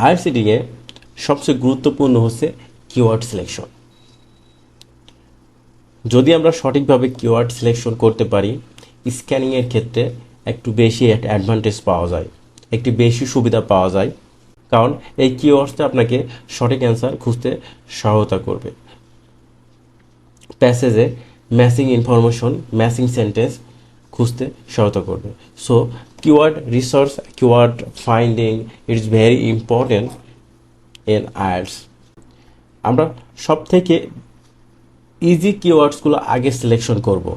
IELTS রিডিংয়ে সবচেয়ে গুরুত্বপূর্ণ হচ্ছে কিওয়ার্ড সিলেকশন। যদি আমরা সঠিকভাবে কিওয়ার্ড সিলেকশন করতে পারি, স্ক্যানিংয়ের ক্ষেত্রে একটু বেশি অ্যাডভান্টেজ পাওয়া যায়, একটি বেশি সুবিধা পাওয়া যায়, কারণ এই কিওয়ার্ডসটা আপনাকে সঠিক অ্যান্সার খুঁজতে সহায়তা করবে। প্যাসেজে ম্যাচিং ইনফরমেশন, ম্যাচিং সেন্টেন্স খুঁজতে সহায়তা করবে। So keyword research, keyword finding it's very important in IELTS. আমরা সব থেকে ইজি কিওয়ার্ডসগুলো আগে সিলেকশন করব।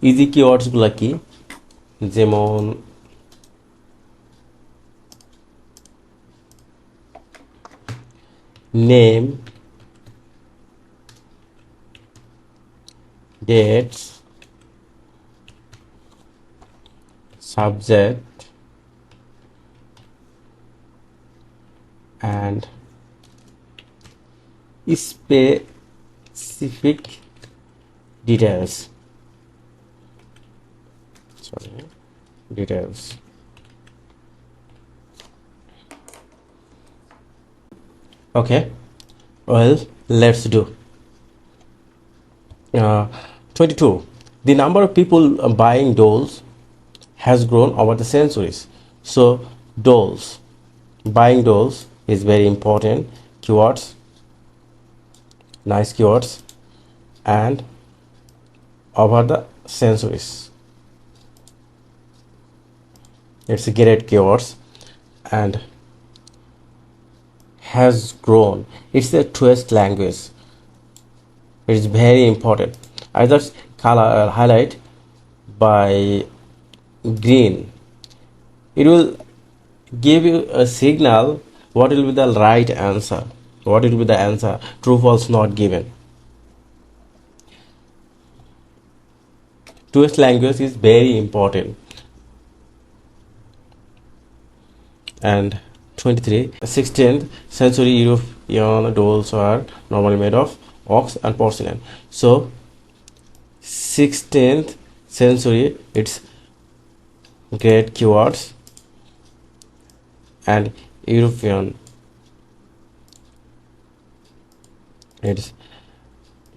ইজি কিওয়ার্ডসগুলো কি? যেমন name, dates, subject, and specific details. Details. Okay, well, let's do. 22. The number of people buying dolls has grown over the centuries. So dolls, buying dolls is very important keywords, nice keywords, and over the centuries, it's a great keywords. And has grown, it's a twist language, it's very important. I just color highlight by green. It will give you a signal what will be the right answer, what will be the answer, true false not given. Twist language is very important. And 23. 16th century European dolls are normally made of ox and porcelain. So 16th century, it's great keywords. And European, it's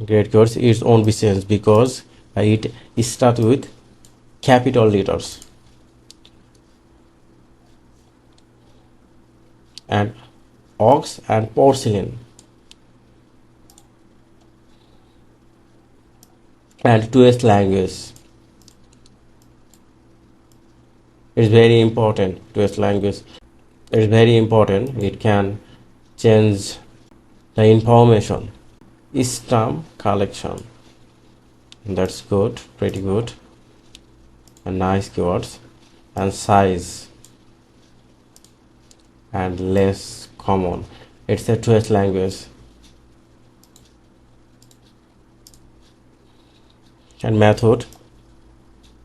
great keywords. Its own business because it starts with capital letters. And ox and porcelain, and twist language, it's very important. Twist language is very important, it can change the information. Stamp collection, that's good, pretty good, and nice keywords. And size and less common, it's a twist language. And method,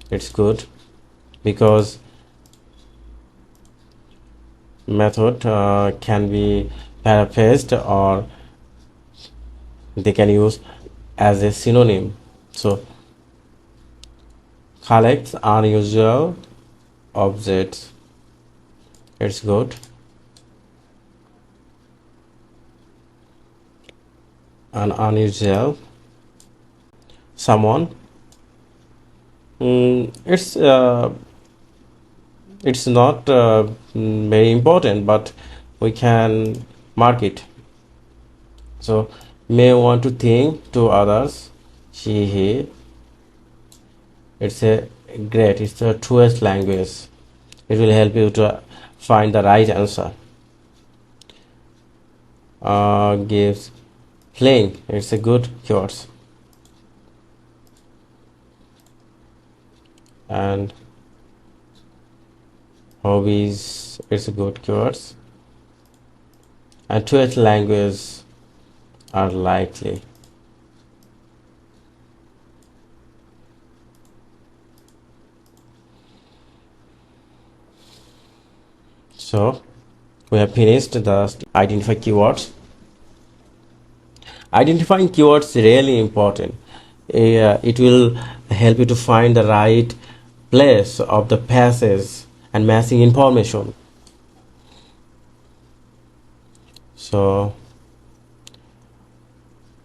it's good because method can be paraphrased or they can use as a synonym. So collects unusual objects, it's good. An unusual someone, it's not very important, but we can mark it. So may want to think to others, she, he, it's a great, it's a truest language, it will help you to find the right answer. Gives, playing, it's a good keywords. And hobbies, it's a good keywords. And twist language are likely. So we have finished the identify keywords. Identifying keywords is really important. It will help you to find the right place of the passage and matching information. So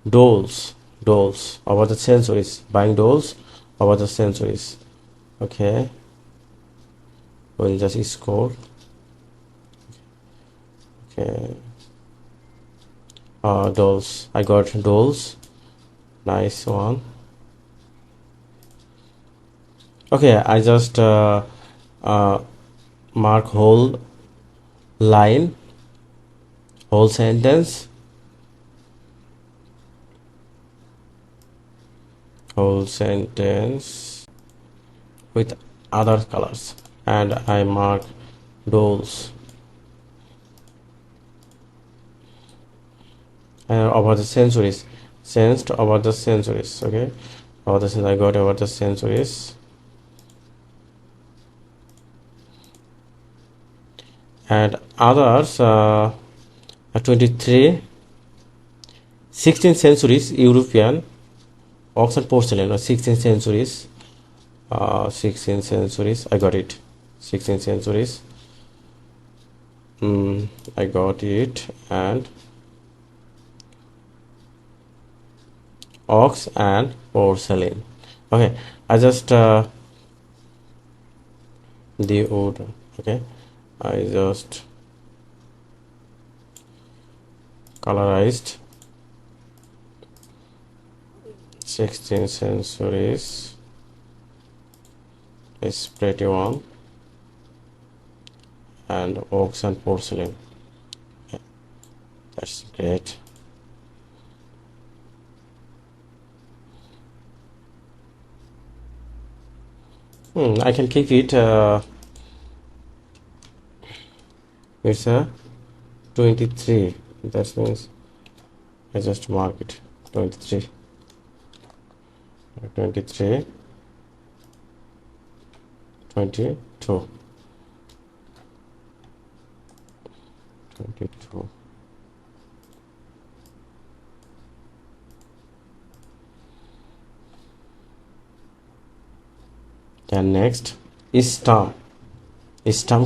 dolls about the sensories, buying dolls about the sensories. Okay, we'll just scroll. Okay, dolls, I got dolls, nice one. Okay, I just mark whole line, whole sentence, with other colors, and I mark dolls. About the sensories, sensed about the sensories. Okay, about the sense I got about the sensories. And others 23 16th centuries European oxen porcelain, or 16th centuries 16th centuries, I got it. 16th centuries, I got it. And ox and porcelain. Okay, I just the wood. Okay, I just colorized 16th centuries is pretty one, and ox and porcelain. Okay, that's great. I can keep it. It's a 23. That means I just mark it 23. 23, 22, 22. Then next is stamp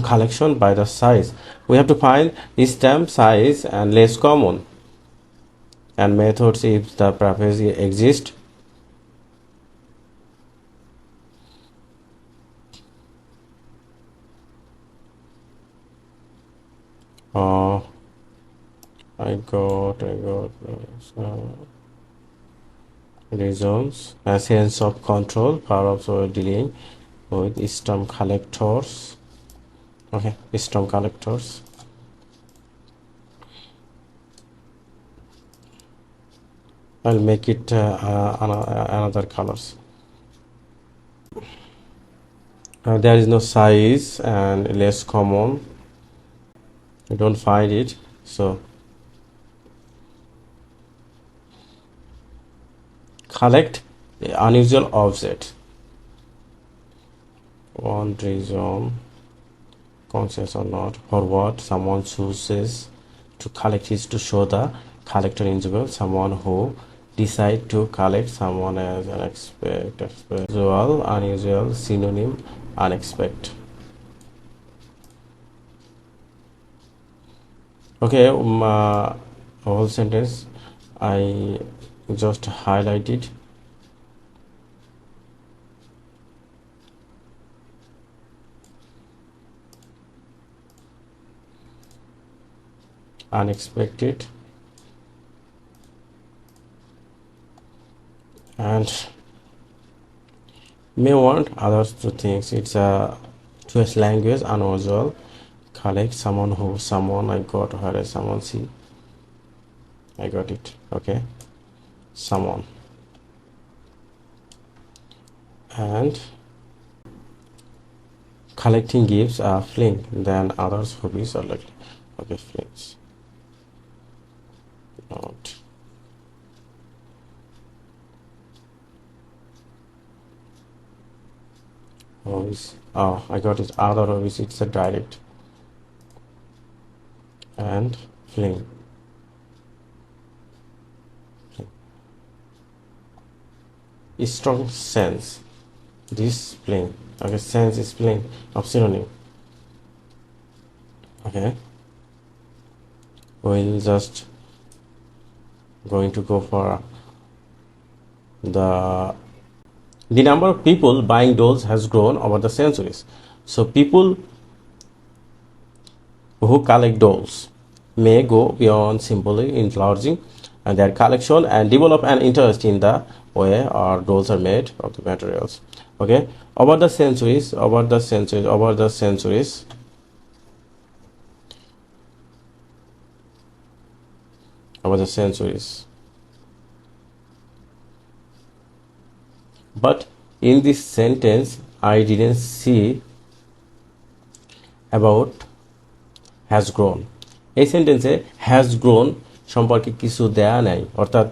collection by the size. We have to find stamp size and less common, and methods if the privacy exists. I got reasons, a sense of control, power of dealing with stamp collectors. Okay, stamp collectors. I'll make it another colors. There is no size and less common. I don't find it, so collect the unusual object. One reason, conscious or not, for what someone chooses to collect is to show the collector individual, someone who decide to collect, someone as unexpected, usual, unusual, synonym, unexpected. Okay, whole sentence I just highlighted. Unexpected, and may want others to think it's a choice language, unusual, collect, someone who, someone, I got, where someone, see, I got it. Okay, someone, and collecting gives a fling than others hobbies are like. Okay, flings, not hobbies. Oh, I got it. Other hobbies, it's a direct, and fling, strong sense, this fling. Okay, sense is fling of synonym. Okay, we'll just going to go for the number of people buying dolls has grown over the centuries. So people who collect dolls may go beyond simply enlarging their collection and develop an interest in the way our dolls are made of the materials. Okay, over the centuries, but in this sentence I didn't see about has grown. এই সেন্টেন্সে has grown সম্পর্কে কিছু দেয়া নাই, অর্থাৎ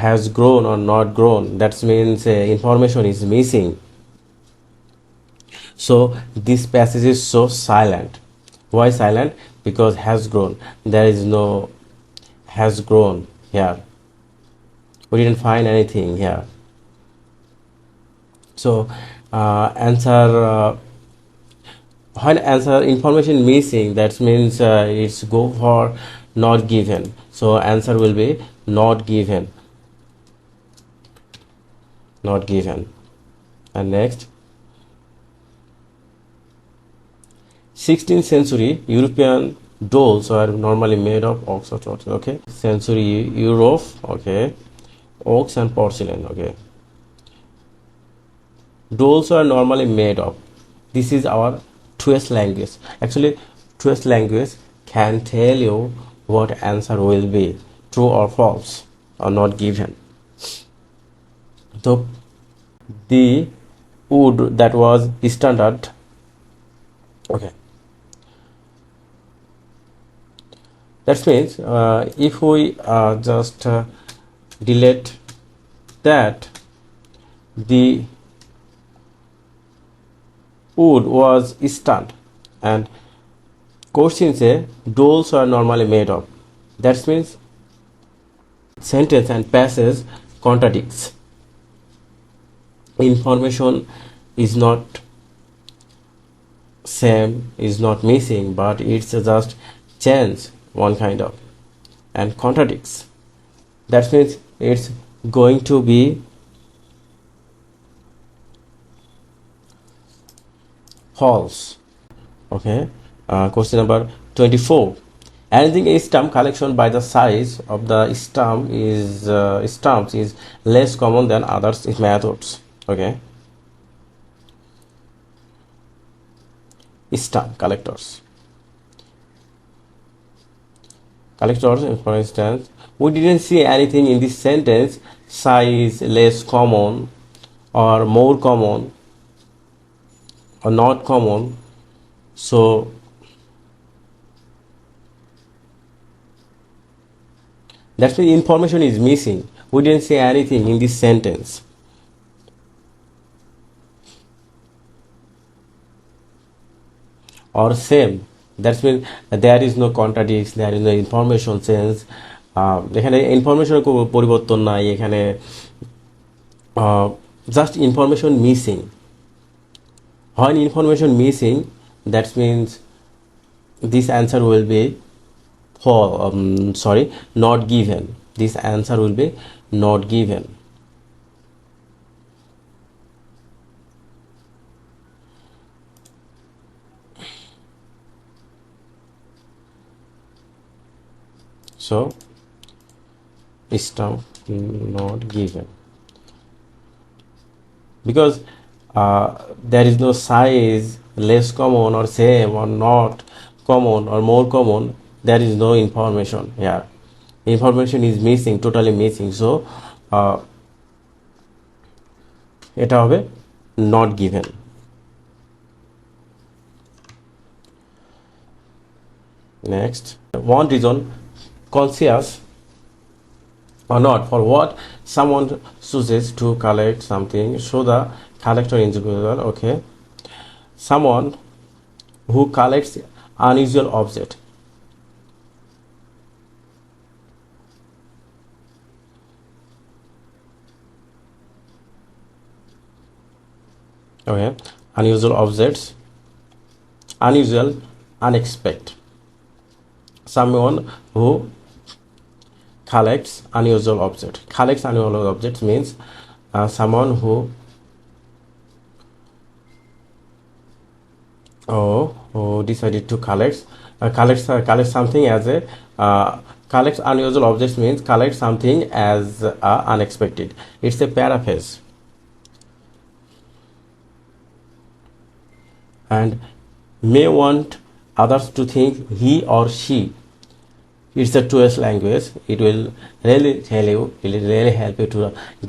has grown or not grown, that means information is missing. So this passage is so silent. Why silent? Because has grown, there is no has grown here, we didn't find anything here. So answer when answer information missing, that means it's go for not given, so answer will be not given. And next, 16th century European dolls are normally made of ox or porcelain. Okay, century Europe, okay, ox and porcelain. Okay, dolls are normally made of, this is our twist language. Actually twist language can tell you what answer will be, true or false or not given. So the wood that was standard, okay, that means if we just delete that, the wood was stunned, and question say dolls are normally made of, that means sentence and passage contradicts. Information is not same, is not missing, but it's just change one kind of, and contradicts, that means it's going to be false. Okay, question number 24. Arranging a stamp collection by the size of the stamps is less common than others methods. Okay, stamp collectors, for instance, we didn't see anything in this sentence size less common or more common or not common. So that's why information is missing, we didn't say anything in this sentence. Or same, that means there is no contradicts, there is no information change. এখানে ইনফরমেশনের কোনো পরিবর্তন নাই, এখানে just information missing. When information missing, that means this answer will be not given. This answer will be not given. So stamp not given, because there is no size less common or same or not common or more common, there is no information here. Information is missing, totally missing. So এটা হবে not given. Next, one reason, conscious or not, for what someone chooses to collect something, show the collector individual. Okay, someone who collects unusual object, okay, unusual objects, unusual, unexpected. someone who collects unusual objects. Collects unusual objects means someone who decided to collect something as a collects unusual objects means collect something as unexpected. It's a paraphrase. And may want others to think he or she. It's a 2S language. It will really help you to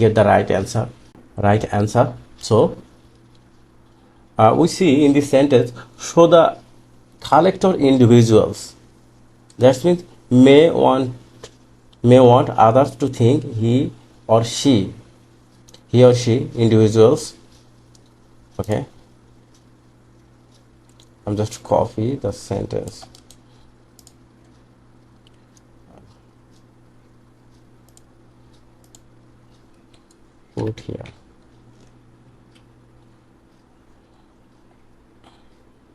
get the right answer. So we see in this sentence, show the collector individuals. That means may want others to think he or she individuals. Okay, I'm just copy the sentence. Put here.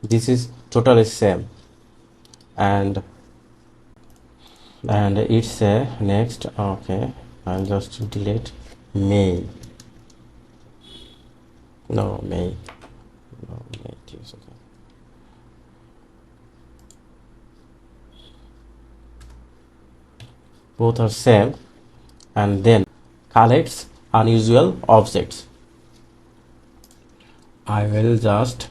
This is totally same, and it's a next. Okay, I'll just delete may. No, may. It is okay. Both are same, and then collects unusual objects. I will just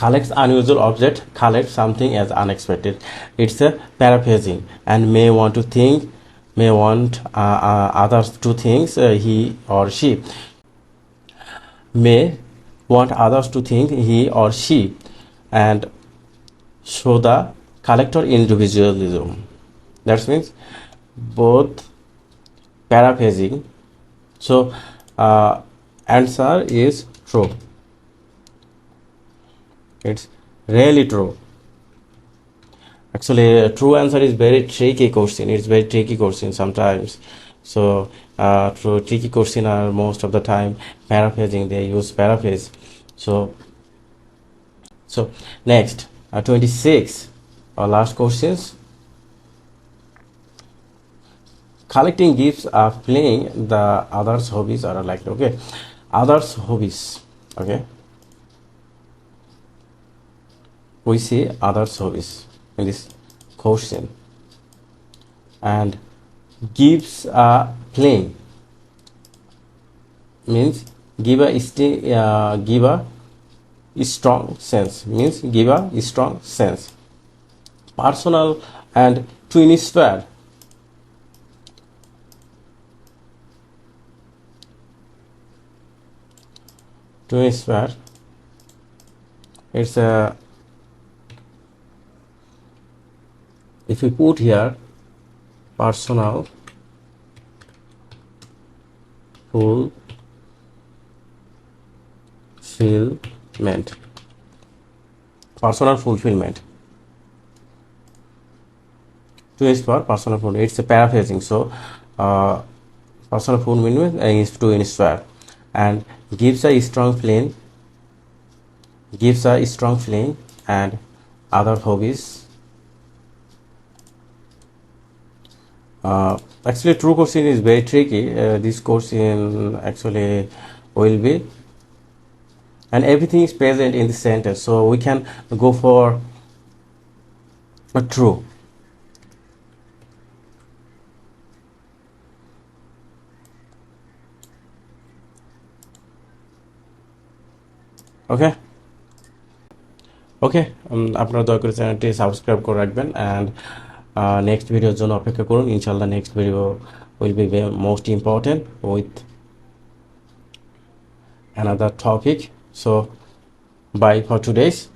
collects unusual object, collects something as unexpected. It's a paraphrasing. And may want others to think he or she. May want others to think he or she, and show the collector individualism. That means both paraphrasing. So answer is true. It's really true. Actually, true answer is very tricky question. It's very tricky question sometimes. So true tricky question are most of the time paraphrasing. They use paraphrase. So next 26 last questions. Collecting gifts, playing the others' hobbies are like, okay, others' hobbies. Okay, we see others' hobbies in this question, and gives playing means give a strong sense, means give a strong sense. Personal and twin sphere. Twin sphere, it's a, if we put here personal fulfillment, twist for personal fulfillment. It's a paraphrasing. So personal fulfillment is twin sphere, and gives a strong feeling, and other hobbies. Actually, true question is very tricky. This question actually will be, and everything is present in the sentence, so we can go for a true. ওকে আপনারা দয়া করে চ্যানেলটি subscribe করে রাখবেন, and next ভিডিওর জন্য অপেক্ষা করুন। ইনশাল্লাহ next video will be most important with another topic. So bye for today's.